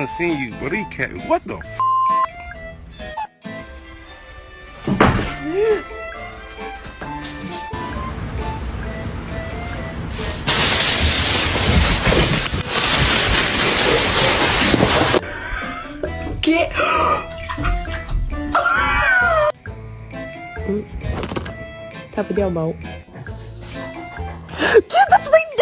done seen you, but he can't. What the f? ¿Qué? Tap it down, Mo. That's my